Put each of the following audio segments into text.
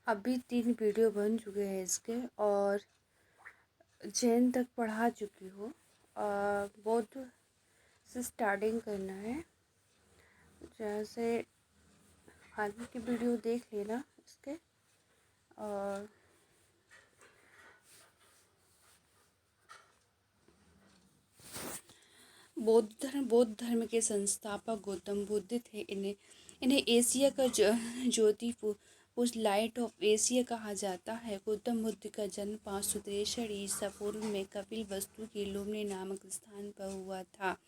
अभी 3 वीडियो बन चुके हैं इसके और जैन तक पढ़ा चुकी हूँ। बौद्ध से स्टार्टिंग करना है। जैसे आगे की वीडियो देख लेना इसके। और बौद्ध धर्म के संस्थापक गौतम बुद्ध थे। इन्हें एशिया का ज्योति पुरुष, लाइट ऑफ एशिया कहा जाता है। गौतम बुद्ध का जन्म 563 ईसा पूर्व में कपिलवस्तु के लुम्बिनी नामक स्थान पर हुआ था।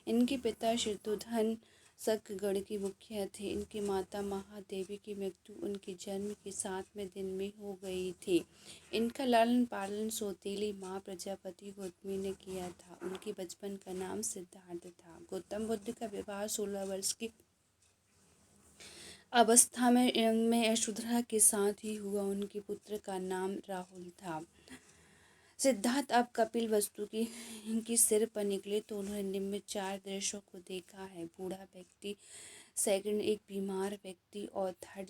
इनके पिता शत्रुघ्न शकगण के मुखिया थे। इनकी माता महादेवी की मृत्यु उनके जन्म के 7वें दिन में हो गई थी। इनका लालन पालन सौतेली माँ प्रजापति गौतमी ने किया था। उनके बचपन का नाम सिद्धार्थ था। गौतम बुद्ध का विवाह 16 वर्ष की अवस्था में यशोधरा के साथ ही हुआ। उनके पुत्र का नाम राहुल था। सिद्धार्थ अब कपिलवस्तु की सिर पर निकले तो उन्होंने निम्न 4 दृश्यों को देखा है: बूढ़ा व्यक्ति, सेकंड एक बीमार व्यक्ति और थर्ड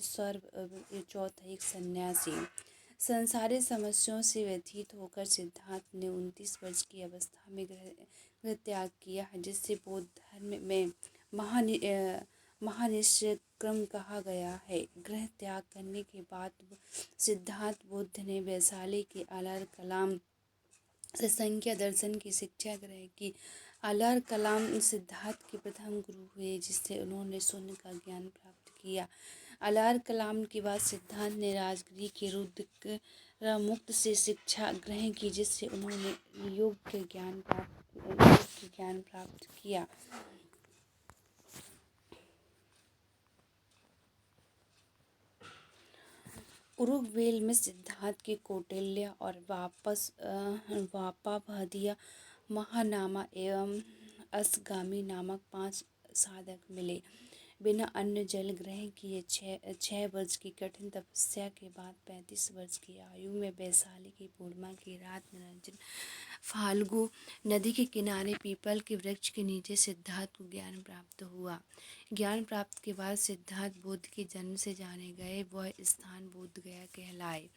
चौथा एक सन्यासी। संसारिक समस्याओं से व्यथित होकर सिद्धार्थ ने 29 वर्ष की अवस्था में गृह त्याग किया है, जिससे बौद्ध धर्म में महानिष्क्रम कहा गया है। गृह त्याग करने के बाद सिद्धार्थ बुद्ध ने वैशाली के अलार कलाम से संख्या दर्शन की शिक्षा ग्रहण की। अलार कलाम सिद्धार्थ के प्रथम गुरु हुए, जिससे उन्होंने शून्य का ज्ञान प्राप्त किया। अलार कलाम के बाद सिद्धार्थ ने राजगिरी के रुद्रमुक्त से शिक्षा ग्रहण की, जिससे उन्होंने योग के ज्ञान प्राप्त किया। उरुकवेल में सिद्धार्थ के कौटिल्य और वापाभदिया, महानामा एवं असगामी नामक 5 साधक मिले। बिना अन्न जल ग्रहण किए 6 वर्ष की कठिन तपस्या के बाद 35 वर्ष की आयु में वैशाली की पूर्णिमा की रात निरंजन फाल्गु नदी के किनारे पीपल के वृक्ष के नीचे सिद्धार्थ को ज्ञान प्राप्त हुआ। ज्ञान प्राप्त के बाद सिद्धार्थ बुद्ध के जन्म से जाने गए। वह स्थान बोध गया कहलाए।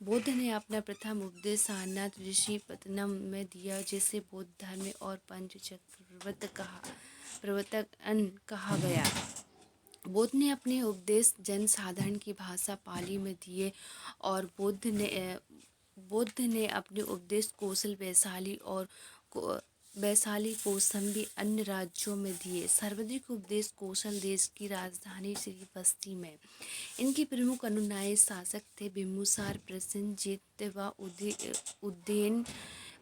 बुद्ध ने अपना प्रथम उपदेश सारनाथ ऋषि पतनम में दिया, जिसे बौद्ध धर्म और पंचचक्र प्रवर्तक कहा गया। बुद्ध ने अपने उपदेश जन साधारण की भाषा पाली में दिए और बुद्ध ने अपने उपदेश कौशल वैशाली कौशाम्बी अन्य राज्यों में दिए। सर्वाधिक उपदेश कौशल देश की राजधानी श्रीवस्ती में। इनके प्रमुख अनुयायी शासक थे बिम्बिसार, प्रसेनजित व उदयन।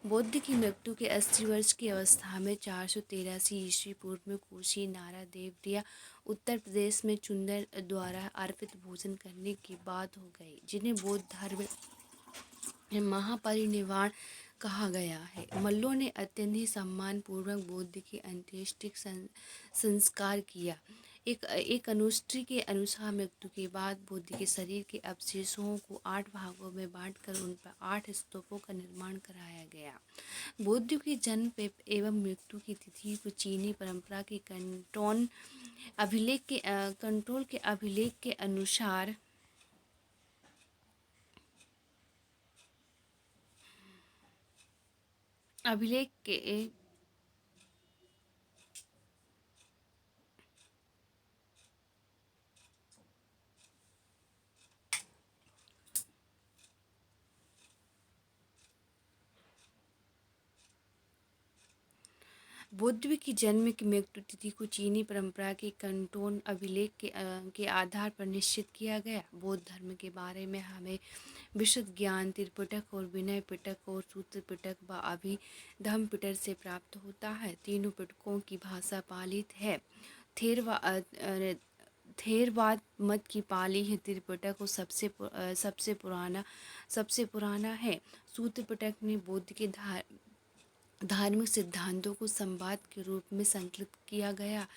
बुद्ध की मृत्यु के 80 वर्ष की अवस्था में 483 ईस्वी पूर्व में कुशी नारा देवरिया उत्तर प्रदेश में चुंदर द्वारा अर्पित भोजन करने की बात हो गई, जिन्हें बौद्ध धर्म में महापरिनिर्वाण कहा गया है। मल्लों ने अत्यंत सम्मान पूर्वक बुद्ध की अंत्येष्टि संस्कार किया। एक अनुष्टि के अनुसार मृत्यु के बाद बुद्ध के शरीर के अवशेषों को 8 भागों में बांटकर उन पर 8 स्तूपों का निर्माण कराया गया। बुद्ध के जन्म एवं मृत्यु की तिथि को चीनी परंपरा के कंट्रोल के अभिलेख के अनुसार बुद्ध की जन्म की मृत्यु तिथि को चीनी परंपरा के कंटोन अभिलेख के आधार पर निश्चित किया गया। बौद्ध धर्म के बारे में हमें विशुद्ध ज्ञान त्रिपिटक और विनय पिटक और सूत्र पिटक व अभिधम्म पिटक से प्राप्त होता है। तीनों पिटकों की भाषा पालित है। थेरवाद मत की पाली है त्रिपिटक को सबसे पुराना है। सूत्र पिटक में बुद्ध के धार्मिक सिद्धांतों को संवाद के रूप में संकलित किया गया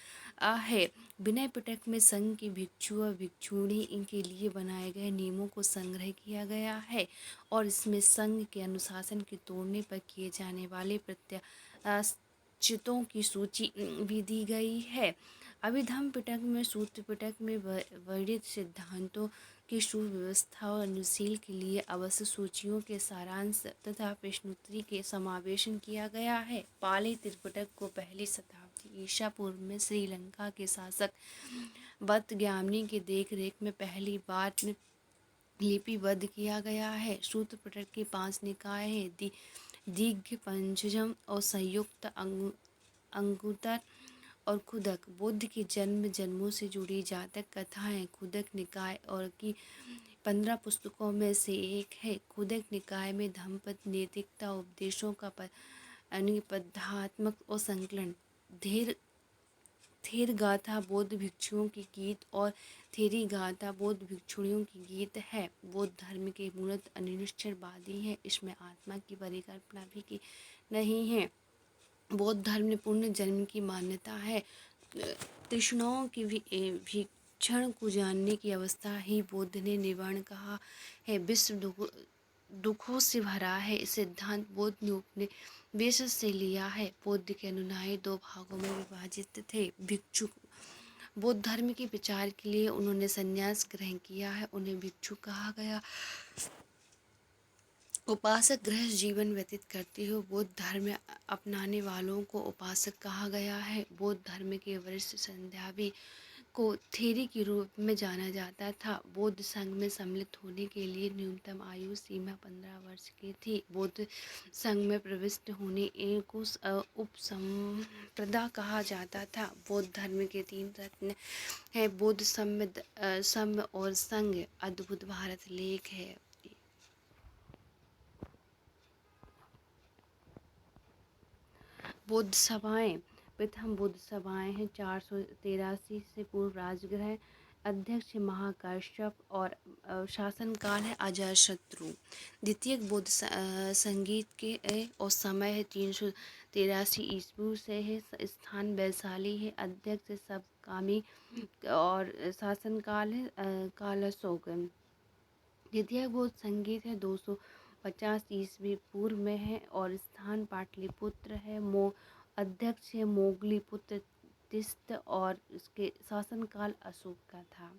है। विनय पिटक में संघ के भिक्षु व भिक्षुणी इनके लिए बनाए गए नियमों को संग्रह किया गया है और इसमें संघ के अनुशासन के तोड़ने पर किए जाने वाले प्रत्याशितों की सूची भी दी गई है। अभिधम्म पिटक में सूत्र पिटक में वर्णित सिद्धांतों की सुव्यवस्था और अनुशील के लिए आवश्यक सूचियों के सारांश तथा प्रश्नोत्तरी के समावेशन किया गया है। पाली त्रिपिटक को पहली शताब्दी ईसा पूर्व में श्रीलंका के शासक बतग्यामनी की देखरेख में पहली बार लिपिबद्ध किया गया है। सूत्र पिटक के 5 निकाय हैं, दीघ्य, पंचजम और संयुक्त अंगुत्तर और खुदक। बुद्ध के जन्मों से जुड़ी जातक कथाएं खुदक निकाय और की 15 पुस्तकों में से एक है। खुदक निकाय में धम्मपद, नैतिकता, उपदेशों का पद्यात्मक और संकलन, थेर गाथा बौद्ध भिक्षुओं की गीत और थेरी गाथा बौद्ध भिक्षुणियों की गीत है। बौद्ध धर्म के मूलत अनिश्चयवादी है, इसमें आत्मा की परिकल्पना भी की नहीं है। बौद्ध धर्म में पुण्य जन्म की मान्यता है। तृष्णाओं की भीक्षण को जानने की अवस्था ही बुद्ध ने निवारण कहा है। विश्व दुखों से भरा है, इस सिद्धांत बौद्ध ने उपनिवेश से लिया है। बौद्ध के अनुयायी 2 भागों में विभाजित थे। भिक्षु बौद्ध धर्म के प्रचार के लिए उन्होंने संन्यास ग्रहण किया है, उन्हें भिक्षु कहा गया। उपासक गृहस्थ जीवन व्यतीत करते हुए बौद्ध धर्म अपनाने वालों को उपासक कहा गया है। बौद्ध धर्म के वरिष्ठ संध्यावी को थेरी के रूप में जाना जाता था। बौद्ध संघ में सम्मिलित होने के लिए न्यूनतम आयु सीमा 15 वर्ष की थी। बौद्ध संघ में प्रविष्ट होने को उपसंप्रदा कहा जाता था। बौद्ध धर्म के 3 रत्न हैं, बौद्ध सम्य और संघ। अद्भुत भारत लेख है। बौद्ध सभाएं। प्रथम बौद्ध सभाएं हैं 483 से पूर्व राजगृह, अध्यक्ष महाकाश्यप और शासनकाल है अजातशत्रु। द्वितीय बौद्ध संगीत के और समय है 383 ईस्वी से है, स्थान वैशाली है, अध्यक्ष सबकामी और शासनकाल है कालाशोक। द्वितीय बौद्ध संगीत है 250 ईस्वी पूर्व में है और स्थान पाटलिपुत्र है। अध्यक्ष है मोगलीपुत्र तिस्त और इसके शासनकाल अशोक का था।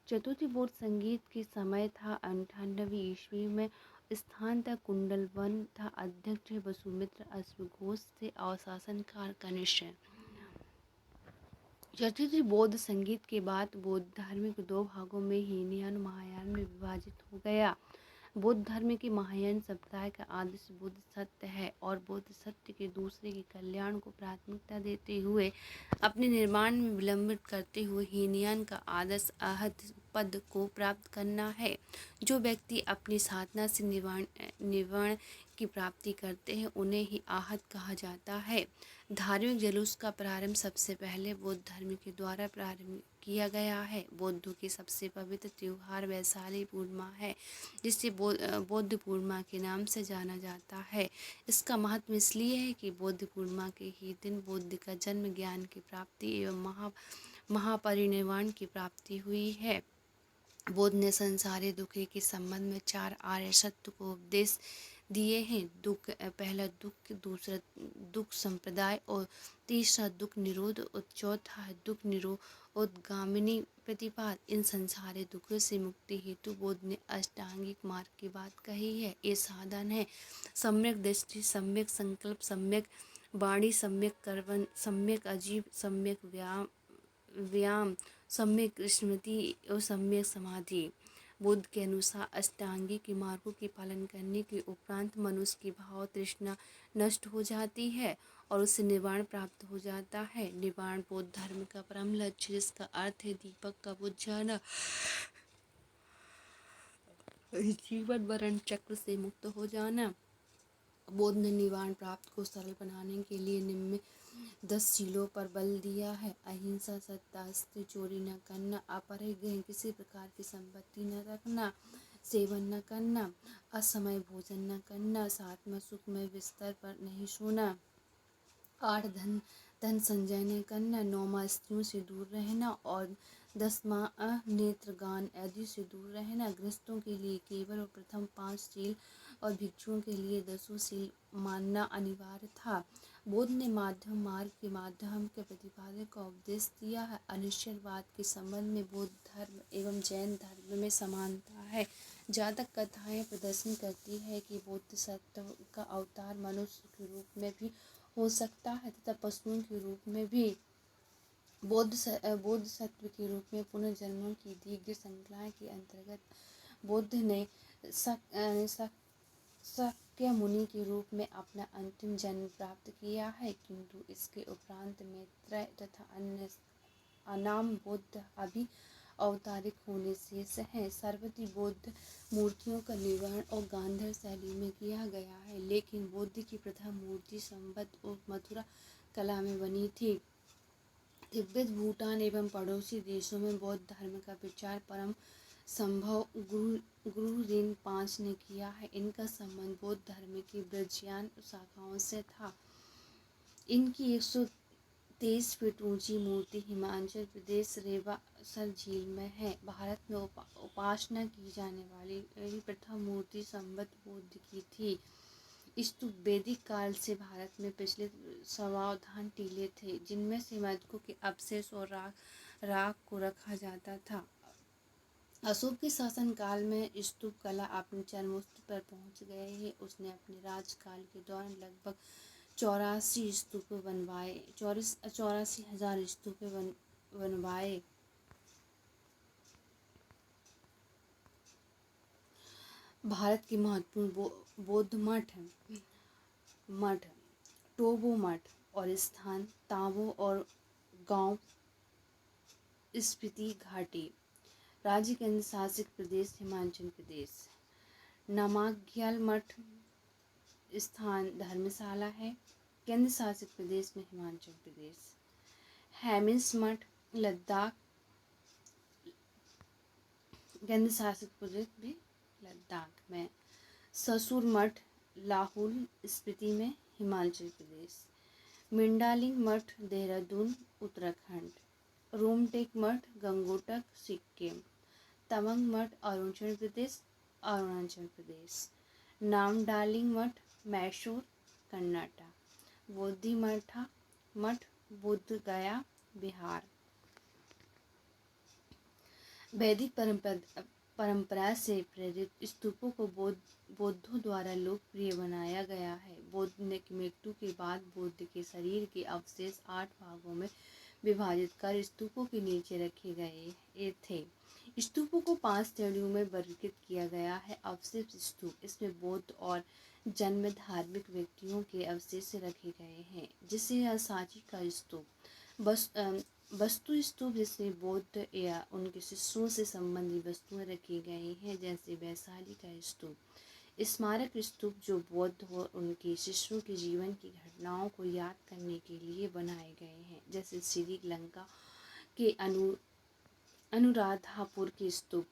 चतुर्थी बौद्ध संगीत के समय था 98 ईस्वी में, स्थान था कुंडलवन था, अध्यक्ष है वसुमित्र अश्वघोष थे और शासनकाल कनिष्क। चतुर्थी बौद्ध संगीत के बाद बौद्ध धर्म के 2 भागों में हीनयान महायान में विभाजित हो गया। बौद्ध धर्म के महायान संप्रदाय का आदर्श बुद्ध सत्य है और बुद्ध सत्य के दूसरे के कल्याण को प्राथमिकता देते हुए अपने निर्माण में विलंबित करते हुए हीनयान का आदर्श आहत पद को प्राप्त करना है। जो व्यक्ति अपनी साधना से निवारण की प्राप्ति करते हैं उन्हें ही आहत कहा जाता है। धार्मिक जुलूस का प्रारंभ सबसे पहले बौद्ध धर्म के द्वारा प्रारंभ किया गया है। बौद्धों की सबसे पवित्र त्योहार वैशाली पूर्णिमा है, जिसे बौद्ध पूर्णिमा के नाम से जाना जाता है। इसका महत्व इसलिए है कि बौद्ध पूर्णिमा के ही दिन बुद्ध का जन्म, ज्ञान की प्राप्ति एवं महापरिनिर्वाण की प्राप्ति हुई है। बुद्ध ने संसारी दुख के संबंध में 4 आर्य सत्य को उपदेश दिए हैं। पहला दुख, दूसरा दुख संप्रदाय और तीसरा दुख निरोध और चौथा है दुख निरोधगामिनी प्रतिपाद। इन संसारी दुखों से मुक्ति हेतु बुद्ध ने अष्टांगिक मार्ग की बात कही है। ये साधन है सम्यक दृष्टि, सम्यक संकल्प, सम्यक वाणी, सम्यक कर्म, सम्यक आजीव, सम्यक व्यायाम, सम्यक स्मृति और सम्यक समाधि। बुद्ध के अनुसार अष्टांगिक मार्गों के पालन करने के उपरांत मनुष्य की भाव तृष्णा नष्ट हो जाती है और उससे निर्वाण प्राप्त हो जाता है। निर्वाण बौद्ध धर्म का परम लक्ष्य, जिसका अर्थ है दीपक का बुझ जाना, जीवन मरण चक्र से मुक्त हो जाना। बुद्ध ने निर्वाण प्राप्त को सरल बनाने के लिए निम्न 10 शीलों पर बल दिया है। अहिंसा, सत्य, चोरी न करना, अपरिग्रह, किसी प्रकार की संपत्ति न रखना, सेवन न करना, असमय भोजन न करना, साथ में सुख में बिस्तर पर नहीं सोना, 8 धन संचय न करना, 9 स्त्रियों से दूर रहना और 10 नेत्रगान आदि से दूर रहना। गृहस्थों के लिए केवल और प्रथम 5 शील और भिक्षुओं के लिए दसों शील मानना अनिवार्य था। बुद्ध ने माध्यम मार्ग के माध्यम के प्रतिपादन का उपदेश दिया है। अनिश्चयवाद के संबंध में बौद्ध धर्म एवं जैन धर्म में समानता है। जातक कथाएं प्रदर्शन करती है कि बुद्ध सत्व का अवतार मनुष्य के रूप में भी हो सकता है तथा पशुओं के रूप में भी। बौद्ध सत्व के रूप में पुनर्जन्मों की दीर्घ श्रृंखला के अंतर्गत बुद्ध ने शाक्य मुनि के रूप में अपना अंतिम जन्म प्राप्त किया है, किंतु इसके उपरांत मैत्रेय तथा अन्य अनाम बुद्ध अभी अवतारिक होने शेष हैं। सर्वत्र बौद्ध मूर्तियों का निर्माण और गांधार शैली में किया गया है, लेकिन बुद्ध की प्रथम मूर्ति संबत और मथुरा कला में बनी थी। तिब्बत, भूटान एवं पड़ोसी देशों में बौद्ध धर्म का प्रचार परम संभव गुरु रिन 5 ने किया है। इनका संबंध बौद्ध धर्म की ब्रजयान शाखाओं से था। इनकी 123 फीट ऊंची मूर्ति हिमाचल प्रदेश रेवासर झील में है। भारत में उपासना की जाने वाली प्रथम मूर्ति संबत बुद्ध की थी। स्तूप वैदिक काल से भारत में प्रचलित सावधान टीले थे, जिनमें से मृतकों के अवशेष और राख को रखा जाता था। अशोक के शासन काल में स्तूप कला अपनी चरमोत्कर्ष पर पहुंच गए है। उसने अपने राजकाल के दौरान लगभग 84 स्तूप बनवाए 84,000 स्तूप बनवाए। भारत के महत्वपूर्ण बौद्ध मठ टोबो मठ और स्थान ताबो और गांव स्पीति घाटी। राज्य केंद्र शासित प्रदेश हिमाचल प्रदेश। नामग्याल मठ स्थान धर्मशाला है। केंद्र शासित प्रदेश में हिमाचल प्रदेश। हेमिस मठ लद्दाख। केंद्र शासित प्रदेश भी लद्दाख में। ससुर मठ लाहौल स्पीति में हिमाचल प्रदेश। मिंडालिंग मठ देहरादून उत्तराखंड। रोमटेक मठ गंगोटक सिक्किम। तवांग मठ अरुणाचल प्रदेश। नामडालिंग मठ मैसूर कर्नाटक। बोधि मठ बुद्ध गया बिहार। वैदिक परंपरा से प्रेरित स्तूपों को बौद्धों द्वारा लोकप्रिय बनाया गया है। बौद्ध की मृत्यु के बाद बुद्ध के शरीर के अवशेष 8 भागों में विभाजित कर स्तूपों के नीचे रखे गए थे। स्तूपों को 5 श्रेणियों में वर्गीकृत किया गया है। अवशिष्ट स्तूप, इसमें बौद्ध और जन्म धार्मिक व्यक्तियों के अवशेष रखे गए हैं, जिसे सांची का स्तूप। वस्तु स्तूप, जिसमें बुद्ध या उनके शिष्यों से संबंधित वस्तुएं रखी गई हैं, जैसे वैशाली का स्तूप। स्मारक स्तूप, जो बुद्ध और उनके शिष्यों के जीवन की घटनाओं को याद करने के लिए बनाए गए हैं, जैसे श्रीलंका के अनुराधापुर के स्तूप।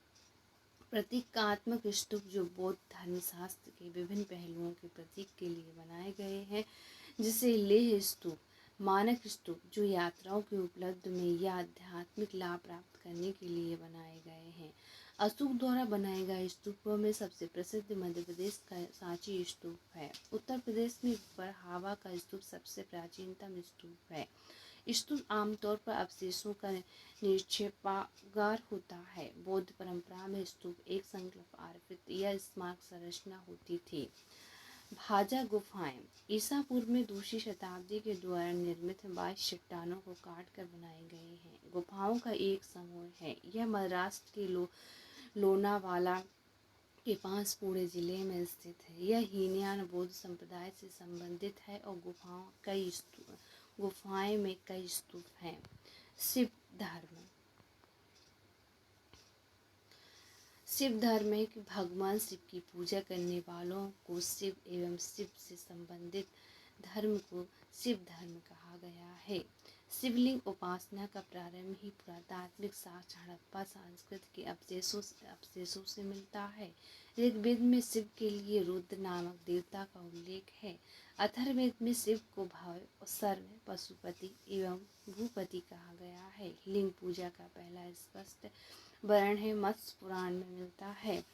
प्रतीकात्मक स्तूप, जो बौद्ध धर्मशास्त्र के विभिन्न पहलुओं के प्रतीक के लिए बनाए गए हैं, जिसे लेह स्तूप। मानक स्तूप, जो यात्राओं के उपलब्ध में या आध्यात्मिक लाभ प्राप्त करने के लिए बनाए गए हैं। अशोक द्वारा बनाए गए स्तूपों में सबसे प्रसिद्ध मध्य प्रदेश का सांची स्तूप है। उत्तर प्रदेश में बरहावा का स्तूप सबसे प्राचीनतम स्तूप है। स्तूप आमतौर पर अवशेषों का निक्षेपागार होता है। बौद्ध परंपरा में स्तूप एक संकल्प अर्पित या स्मारक संरचना होती थी। भाजा गुफाएं ईसा पूर्व में दूसरी शताब्दी के द्वारा निर्मित 22 चट्टानों को काट कर बनाए गए हैं। गुफाओं का एक समूह है। यह महाराष्ट्र के लोनावाला के पास पुणे जिले में स्थित है। यह हीनयान बौद्ध संप्रदाय से संबंधित है और गुफाएं में कई स्तूप हैं। शिव धर्म है कि भगवान शिव की पूजा करने वालों को शिव एवं शिव से संबंधित धर्म को शिव धर्म कहा गया है। शिवलिंग उपासना का प्रारंभ ही पुरातात्विक साक्ष्य हड़प्पा संस्कृति के अवशेषों से मिलता है। ऋग्वेद में शिव के लिए रुद्र नामक देवता का उल्लेख है। अथर्ववेद में शिव को भव, सर्व, पशुपति एवं भूपति कहा गया है। लिंग पूजा का पहला स्पष्ट वर्णन है मत्स्य पुराण में मिलता है।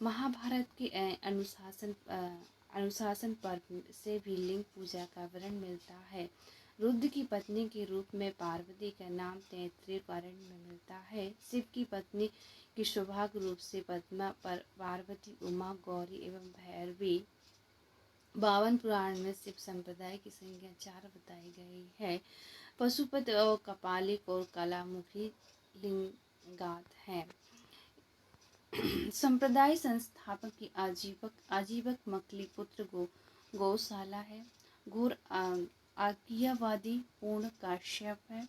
महाभारत के अनुशासन पर्व से भी लिंग पूजा का वर्णन मिलता है। रुद्र की पत्नी के रूप में पार्वती का नाम तैत्तिरीय पुराण में मिलता है। शिव की पत्नी की सौभाग्य रूप से पद्मा, पार्वती, उमा, गौरी एवं भैरवी। 52 पुराण में शिव संप्रदाय की संख्या 4 बताई गई है। पशुपति और कपालिक और कलामुखी लिंगात हैं। संप्रदाय संस्थापक की आजीवक मकलीपुत्र गौशाला है। घोर आज्ञावादी पूर्ण काश्यप है।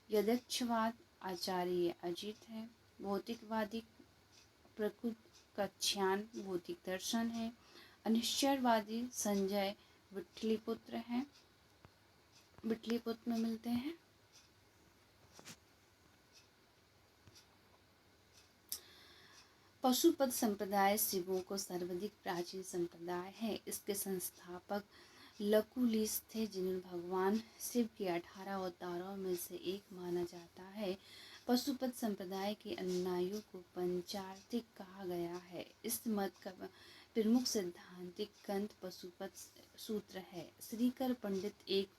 यदक्षवाद आचार्य अजित है। भौतिकवादी प्रकृत कच्छान भौतिक दर्शन है। अनिश्चरवादी संजय विठलीपुत्र हैं, विठलीपुत्र में मिलते हैं। पशुपत संप्रदाय शिवों को सर्वाधिक प्राचीन संप्रदाय है। इसके संस्थापक लकुलिश थे, जिन्हें भगवान शिव के 18 अवतारों में से एक माना जाता है। पशुपत संप्रदाय के अनुयायियों को पंचार्थिक कहा गया है। इस मत का प्रमुख सिद्धांतिक ग्रंथ पशुपत सूत्र है। श्रीकर पंडित एक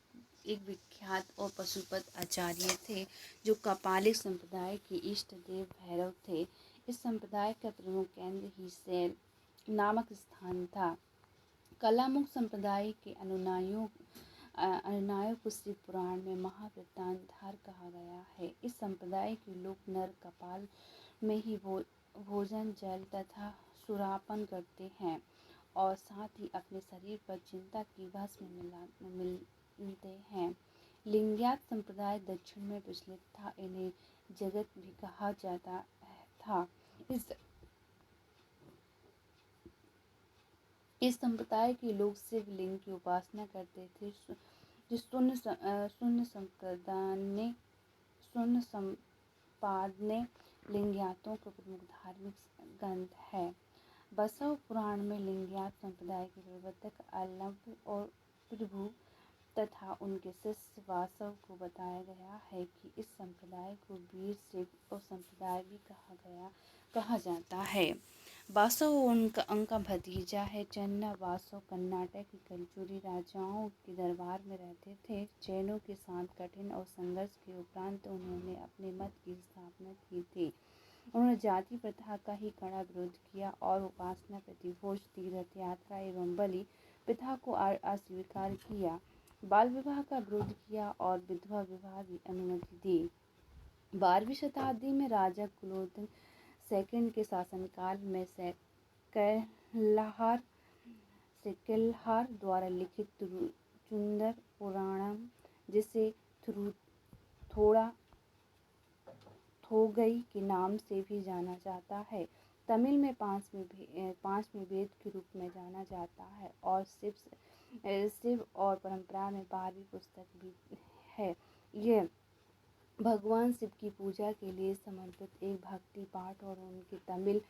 विख्यात और पशुपत आचार्य थे, जो कपालिक संप्रदाय के इष्ट देव भैरव थे। इस संप्रदाय का प्रमुख केंद्र ही सैल नामक स्थान था। कलामुख संप्रदाय के अनुयायियों को शिव पुराण में महावृत्तांतधार कहा गया है। इस संप्रदाय के लोग नर कपाल में ही भोजन, जल तथा सुरापान करते हैं और साथ ही अपने शरीर पर चिंता की भस्म मिलते हैं। लिंगायत संप्रदाय दक्षिण में प्रचलित था। इन्हें जगत भी कहा जाता था। इस संप्रदाय के लोग शिवलिंग की उपासना करते थे। शून्य संपादने लिंगायतों का प्रमुख धार्मिक ग्रंथ है। बसव पुराण में लिंगायत संप्रदाय के प्रवर्तक अल्लभ और प्रभु तथा उनके शिष्य वासव को बताया गया है कि इस संप्रदाय को वीर शिव और संप्रदाय भी कहा जाता है। वासव उनका भतीजा है। चन्ना वासव कर्नाटक के कलचुरी राजाओं के दरबार में रहते थे। जैनों के साथ कठिन और संघर्ष के उपरांत उन्होंने अपने मत की स्थापना की थी। उन्होंने जाति प्रथा का ही कड़ा विरोध किया और उपासना, प्रतिभोज, तीर्थ यात्रा एवं बलि प्रथा को अस्वीकार किया। बाल विवाह का विरोध किया और विधवा विवाह की अनुमति दी। 12वीं शताब्दी में राजा कुलोत्तुंग II के शासनकाल में सेकलहार द्वारा लिखित तिरुचुंदर पुराणम, जिसे थोगई के नाम से भी जाना जाता है, तमिल में पांचवें वेद के रूप में जाना जाता है और शिव और परंपरा में 12वीं पुस्तक भी है। यह भगवान शिव की पूजा के लिए समर्पित एक भक्ति पाठ और उनके तमिल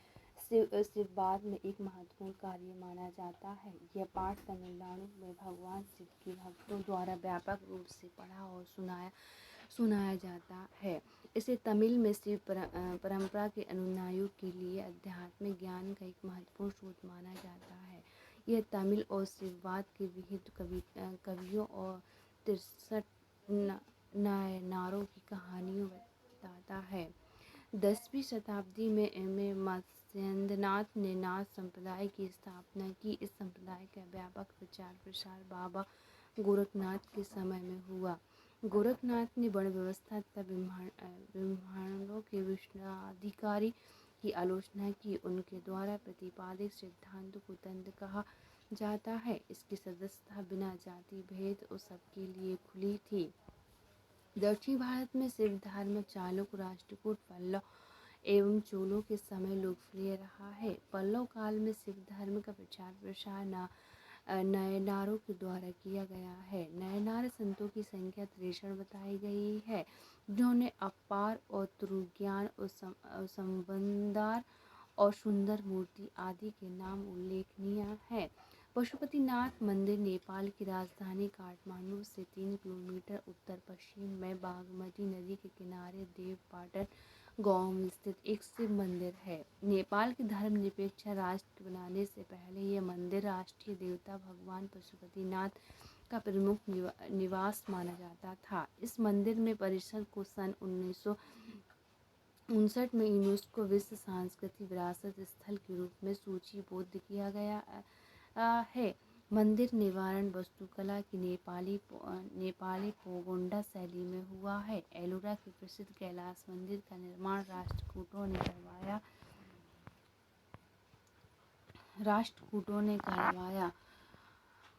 शिववाद में एक महत्वपूर्ण कार्य माना जाता है। यह पाठ तमिलनाडु में भगवान शिव के भक्तों द्वारा व्यापक रूप से पढ़ा और सुनाया जाता है। इसे तमिल में शिव परंपरा के अनुयायियों के लिए आध्यात्मिक ज्ञान का एक महत्वपूर्ण स्रोत माना जाता है। यह तमिल और शिववाद के विहित कवियों और 63 नायनारों की कहानियों बताता है। 10वीं शताब्दी में मत्स्येंद्रनाथ ने नाथ संप्रदाय की स्थापना की। इस संप्रदाय का व्यापक प्रचार प्रसार बाबा गोरखनाथ के समय में हुआ। गोरखनाथ ने वर्ण व्यवस्था तथा ब्राह्मणों के विशेषाधिकार की आलोचना की। उनके द्वारा प्रतिपादित सिद्धांत को तंत्र कहा जाता है। इसकी सदस्यता बिना जाति भेद और सबके लिए खुली थी। दक्षिण भारत में शिव धर्म चालुक्य, राष्ट्रकूट, पल्लव एवं चोलों के समय लोकप्रिय रहा है। पल्लव काल में शिव धर्म का प्रचार प्रसार नायनारों के द्वारा किया गया है। नायनार संतों की संख्या 63 बताई गई है, जिन्होंने अपार और तुरुज्ञान और संबंधार और सुंदर मूर्ति आदि के नाम उल्लेखनीय है। पशुपतिनाथ मंदिर नेपाल की राजधानी काठमांडू से 3 किलोमीटर उत्तर पश्चिम में बागमती नदी के किनारे देवपाटन गांव में स्थित एक शिव मंदिर है। नेपाल के धर्मनिरपेक्ष राष्ट्र बनाने से पहले यह मंदिर राष्ट्रीय देवता भगवान पशुपतिनाथ का प्रमुख निवास माना जाता था। इस मंदिर में परिसर को सन 1959 में यूनेस्को विश्व सांस्कृतिक विरासत स्थल के रूप में सूचीबद्ध किया गया है। मंदिर निर्माण वास्तुकला की नेपाली पोगोंडा शैली में हुआ है। एलोरा के प्रसिद्ध कैलाश मंदिर का निर्माण राष्ट्रकूटों ने करवाया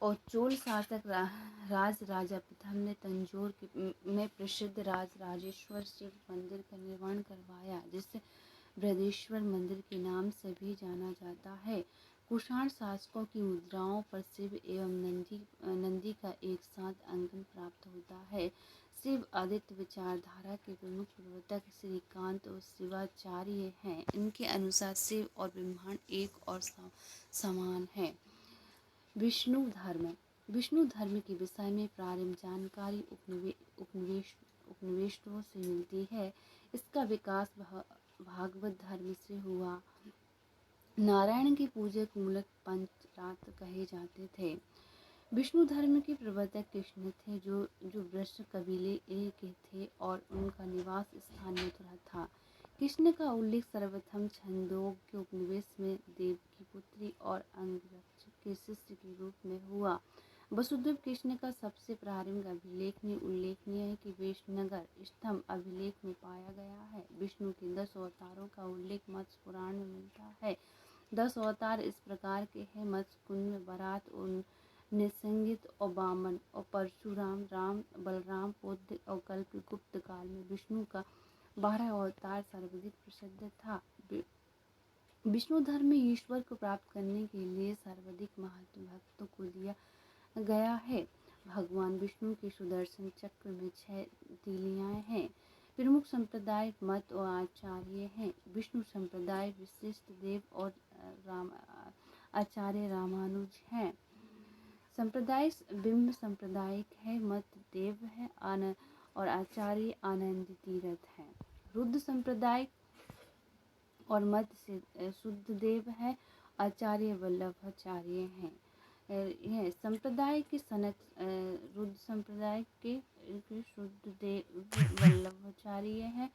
और चोल शासक राजा प्रथम ने तंजौर में प्रसिद्ध राजराजेश्वर शिव मंदिर का निर्माण करवाया, जिसे बृहदेश्वर मंदिर के नाम से भी जाना जाता है। कुषाण शासकों की मुद्राओं पर शिव एवं नंदी का एक साथ अंकन प्राप्त होता है। शिव आदित्य विचारधारा के प्रमुख प्रवर्तक श्रीकांत और शिवाचार्य हैं। इनके अनुसार शिव और ब्रह्मांड एक और समान है। विष्णु धर्म के विषय में प्रारंभिक जानकारी उपनिवेशों से मिलती है। इसका विकास भागवत धर्म से हुआ। नारायण के पूजक मूलक पंचरात्र कहे जाते थे। विष्णु धर्म के प्रवर्तक कृष्ण थे, जो वृक्ष कबीले के थे और उनका निवास स्थान मथुरा था। कृष्ण का उल्लेख सर्वप्रथम छंदोग्य उपनिवेश में देव की पुत्री और अंगरक्षक के शिष्य के रूप में हुआ। वसुदेव कृष्ण का सबसे प्रारंभिक उल्लेखनीय है कि वेशनगर स्तंभ अभिलेख में पाया गया है। विष्णु के 10 अवतारों का उल्लेख मत्स्य पुराण में मिलता है। 10 अवतार इस प्रकार के हैं: मत्स्य कुंड, बरात और निसंगित और वामन और परशुराम, राम, बलराम, बुद्ध और कल्प। गुप्त काल में विष्णु का 12 अवतार सर्वाधिक प्रसिद्ध था। विष्णु धर्म में ईश्वर को प्राप्त करने के लिए सर्वाधिक महत्व भक्तों को दिया गया है। भगवान विष्णु के सुदर्शन चक्र में 6 तीलियां हैं। प्रमुख संप्रदाय मत और आचार्य हैं। विष्णु संप्रदाय विशिष्ट देव और आचार्य रामानुज हैं। संप्रदाय बिंब सांप्रदायिक है। मत देव है और आचार्य आनंद तीर्थ है। रुद्र संप्रदाय और मत से शुद्ध देव है। आचार्य वल्लभाचार्य हैं। यह संप्रदाय के सनक रुद्र संप्रदाय के शुद्ध देव वल्लभाचार्य हैं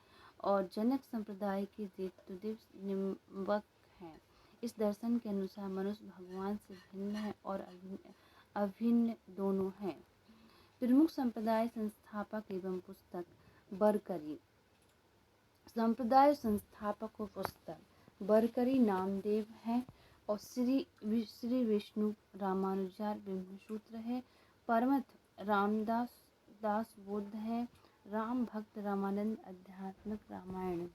और जनक संप्रदाय के देवदेव निम्बक हैं। इस दर्शन के अनुसार मनुष्य भगवान से भिन्न है और अभिन्न दोनों हैं। प्रमुख संप्रदाय संस्थापक एवं पुस्तक बरकरी। संप्रदाय संस्थापक और पुस्तक बरकरी नामदेव है और श्री विष्णु रामानुजार ब्रह्मसूत्र है। परमथ रामदास बुद्ध है। राम भक्त रामानंद आध्यात्मिक रामायण।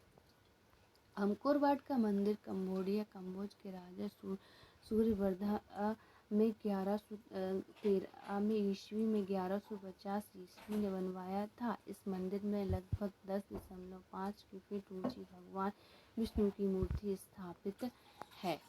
अंकोरवाट का मंदिर कंबोज के राजा सूर्यवर्धन में 1113 में ईस्वी में 1150 ईस्वी ने बनवाया था। इस मंदिर में लगभग 10.5 फीट ऊंची भगवान विष्णु की मूर्ति स्थापित है।